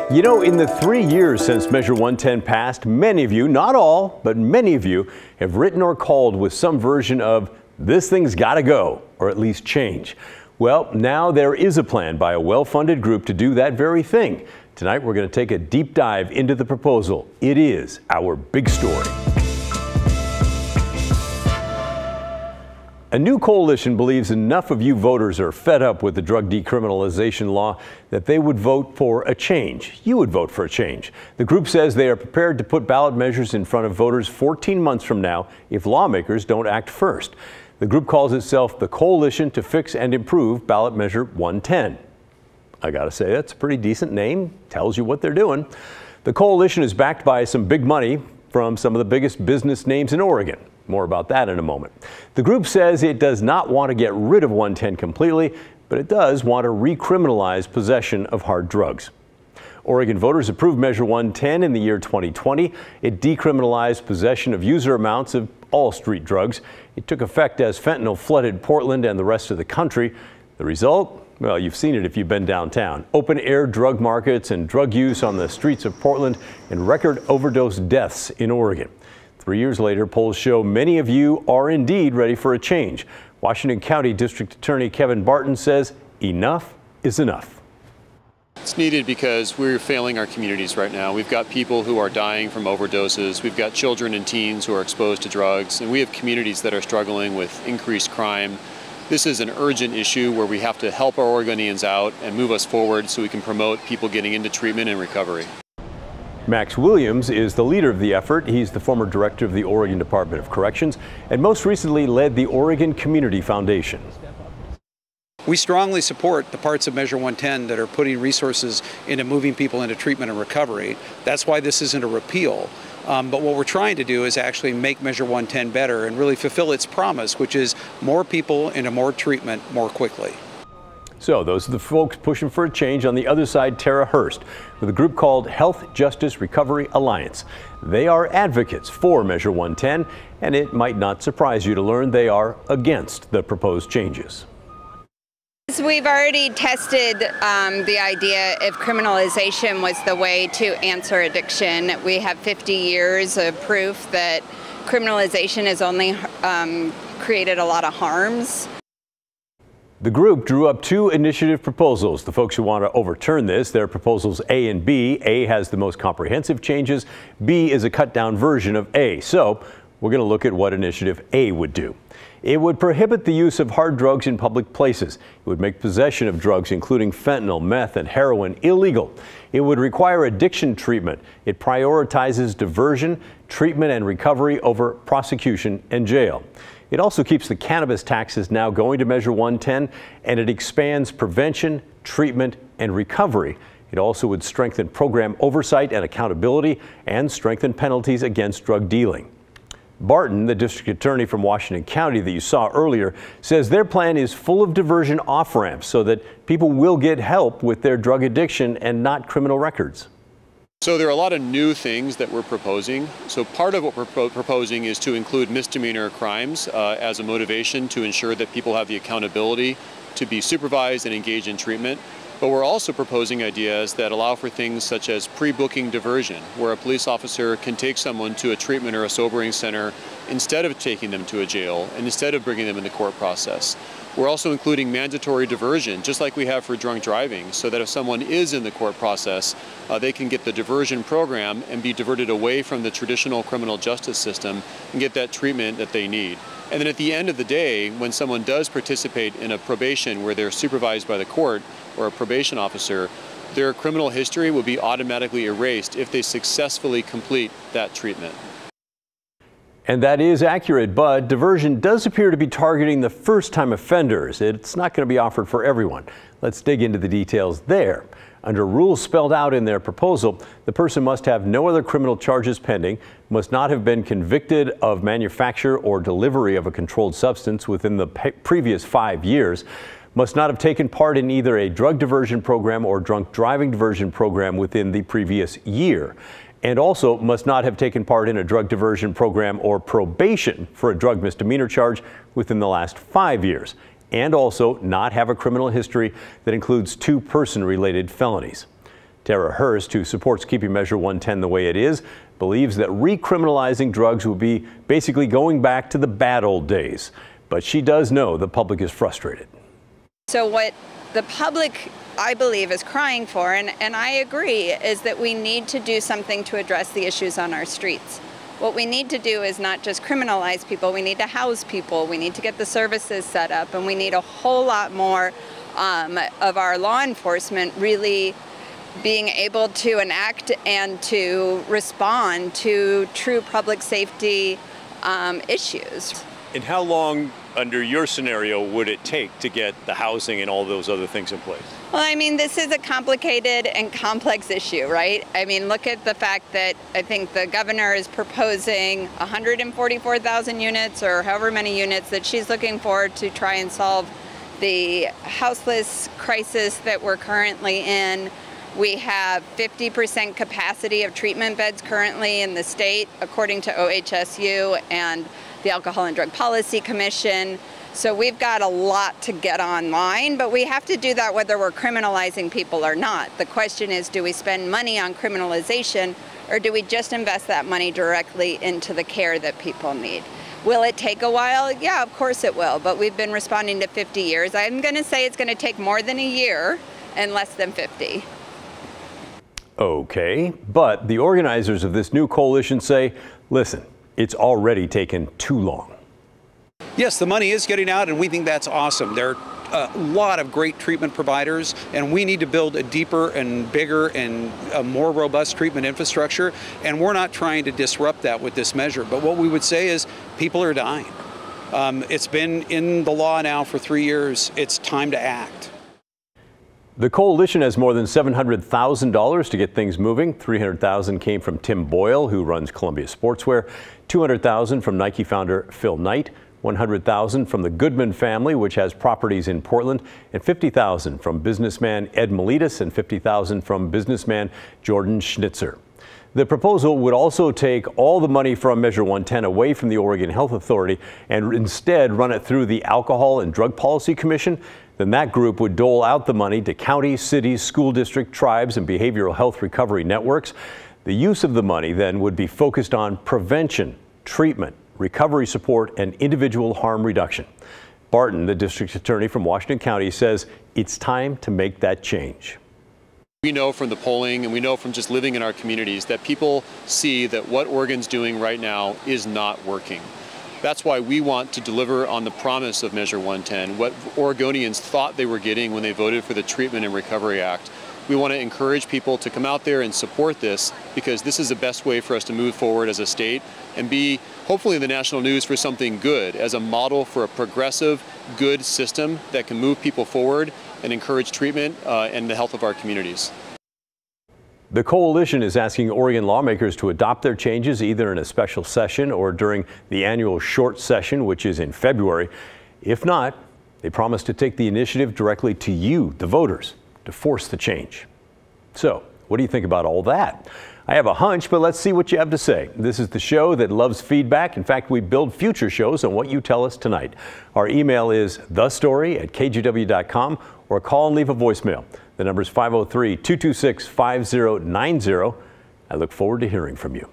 You know, in the 3 years since Measure 110 passed, many of you, not all, but many of you have written or called with some version of "this thing's got to go," or at least change. Well, now there is a plan by a well-funded group to do that very thing. Tonight, we're going to take a deep dive into the proposal. It is our big story. A new coalition believes enough of you voters are fed up with the drug decriminalization law that they would vote for a change. You would vote for a change. The group says they are prepared to put ballot measures in front of voters 14 months from now if lawmakers don't act first. The group calls itself the Coalition to Fix and Improve Ballot Measure 110. I gotta say, that's a pretty decent name. Tells you what they're doing. The coalition is backed by some big money from some of the biggest business names in Oregon. More about that in a moment. The group says it does not want to get rid of 110 completely, but it does want to recriminalize possession of hard drugs. Oregon voters approved Measure 110 in the year 2020. It decriminalized possession of user amounts of all street drugs. It took effect as fentanyl flooded Portland and the rest of the country. The result? Well, you've seen it if you've been downtown. Open air drug markets and drug use on the streets of Portland and record overdose deaths in Oregon. 3 years later, polls show many of you are indeed ready for a change. Washington County District Attorney Kevin Barton says enough is enough. It's needed because we're failing our communities right now. We've got people who are dying from overdoses. We've got children and teens who are exposed to drugs, and we have communities that are struggling with increased crime. This is an urgent issue where we have to help our Oregonians out and move us forward so we can promote people getting into treatment and recovery. Max Williams is the leader of the effort. He's the former director of the Oregon Department of Corrections and most recently led the Oregon Community Foundation. We strongly support the parts of Measure 110 that are putting resources into moving people into treatment and recovery. That's why this isn't a repeal. But what we're trying to do is actually make Measure 110 better and really fulfill its promise, which is more people into more treatment more quickly. So those are the folks pushing for a change. On the other side, Tara Hurst with a group called Health Justice Recovery Alliance. They are advocates for Measure 110, and it might not surprise you to learn they are against the proposed changes. We've already tested the idea if criminalization was the way to answer addiction. We have 50 years of proof that criminalization has only created a lot of harms. The group drew up two initiative proposals. The folks who want to overturn this, their proposals A and B. A has the most comprehensive changes. B is a cut down version of A. So we're going to look at what initiative A would do. It would prohibit the use of hard drugs in public places. It would make possession of drugs, including fentanyl, meth, and heroin, illegal. It would require addiction treatment. It prioritizes diversion, treatment, and recovery over prosecution and jail. It also keeps the cannabis taxes now going to Measure 110, and it expands prevention, treatment, and recovery. It also would strengthen program oversight and accountability and strengthen penalties against drug dealing. Barton, the district attorney from Washington County that you saw earlier, says their plan is full of diversion off-ramps so that people will get help with their drug addiction and not criminal records. So there are a lot of new things that we're proposing. So part of what we're proposing is to include misdemeanor crimes as a motivation to ensure that people have the accountability to be supervised and engaged in treatment. But we're also proposing ideas that allow for things such as pre-booking diversion, where a police officer can take someone to a treatment or a sobering center instead of taking them to a jail and instead of bringing them in the court process. We're also including mandatory diversion, just like we have for drunk driving, so that if someone is in the court process, they can get the diversion program and be diverted away from the traditional criminal justice system and get that treatment that they need. And then at the end of the day, when someone does participate in a probation where they're supervised by the court or a probation officer, their criminal history will be automatically erased if they successfully complete that treatment. And that is accurate, but diversion does appear to be targeting the first-time offenders. It's not going to be offered for everyone. Let's dig into the details there. Under rules spelled out in their proposal, the person must have no other criminal charges pending, must not have been convicted of manufacture or delivery of a controlled substance within the previous 5 years, must not have taken part in either a drug diversion program or drunk driving diversion program within the previous year, and also must not have taken part in a drug diversion program or probation for a drug misdemeanor charge within the last 5 years, and also not have a criminal history that includes 2 person-related felonies. Tara Hurst, who supports keeping Measure 110 the way it is, believes that recriminalizing drugs would be basically going back to the bad old days. But she does know the public is frustrated. So what the public, I believe, is crying for, and I agree, is that we need to do something to address the issues on our streets. What we need to do is not just criminalize people, we need to house people, we need to get the services set up, and we need a whole lot more of our law enforcement really being able to enact and to respond to true public safety issues. And how long, under your scenario, would it take to get the housing and all those other things in place? Well, I mean, this is a complicated and complex issue, right? I mean, look at the fact that I think the governor is proposing 144,000 units or however many units that she's looking for to try and solve the houseless crisis that we're currently in. We have 50% capacity of treatment beds currently in the state, according to OHSU and the Alcohol and Drug Policy Commission. So we've got a lot to get online, but we have to do that whether we're criminalizing people or not. The question is, do we spend money on criminalization, or do we just invest that money directly into the care that people need? Will it take a while? Yeah, of course it will, but we've been responding to 50 years. I'm going to say it's going to take more than a year and less than 50. Okay, but the organizers of this new coalition say, listen, it's already taken too long. Yes, the money is getting out, and we think that's awesome. There are a lot of great treatment providers, and we need to build a deeper and bigger and a more robust treatment infrastructure, and we're not trying to disrupt that with this measure. But what we would say is people are dying. It's been in the law now for 3 years. It's time to act. The coalition has more than $700,000 to get things moving. $300,000 came from Tim Boyle, who runs Columbia Sportswear, $200,000 from Nike founder Phil Knight, $100,000 from the Goodman family, which has properties in Portland, and $50,000 from businessman Ed Miletus and $50,000 from businessman Jordan Schnitzer. The proposal would also take all the money from Measure 110 away from the Oregon Health Authority and instead run it through the Alcohol and Drug Policy Commission. Then that group would dole out the money to counties, cities, school district, tribes, and behavioral health recovery networks. The use of the money then would be focused on prevention, treatment, recovery support, and individual harm reduction. Barton, the district attorney from Washington County, says it's time to make that change. We know from the polling and we know from just living in our communities that people see that what Oregon's doing right now is not working. That's why we want to deliver on the promise of Measure 110, what Oregonians thought they were getting when they voted for the Treatment and Recovery Act. We want to encourage people to come out there and support this, because this is the best way for us to move forward as a state and be hopefully in the national news for something good, as a model for a progressive, good system that can move people forward and encourage treatment and the health of our communities. The coalition is asking Oregon lawmakers to adopt their changes either in a special session or during the annual short session, which is in February. If not, they promise to take the initiative directly to you, the voters, to force the change. So, what do you think about all that? I have a hunch, but let's see what you have to say. This is the show that loves feedback. In fact, we build future shows on what you tell us tonight. Our email is thestory@kgw.com, or call and leave a voicemail. The number is 503-226-5090. I look forward to hearing from you.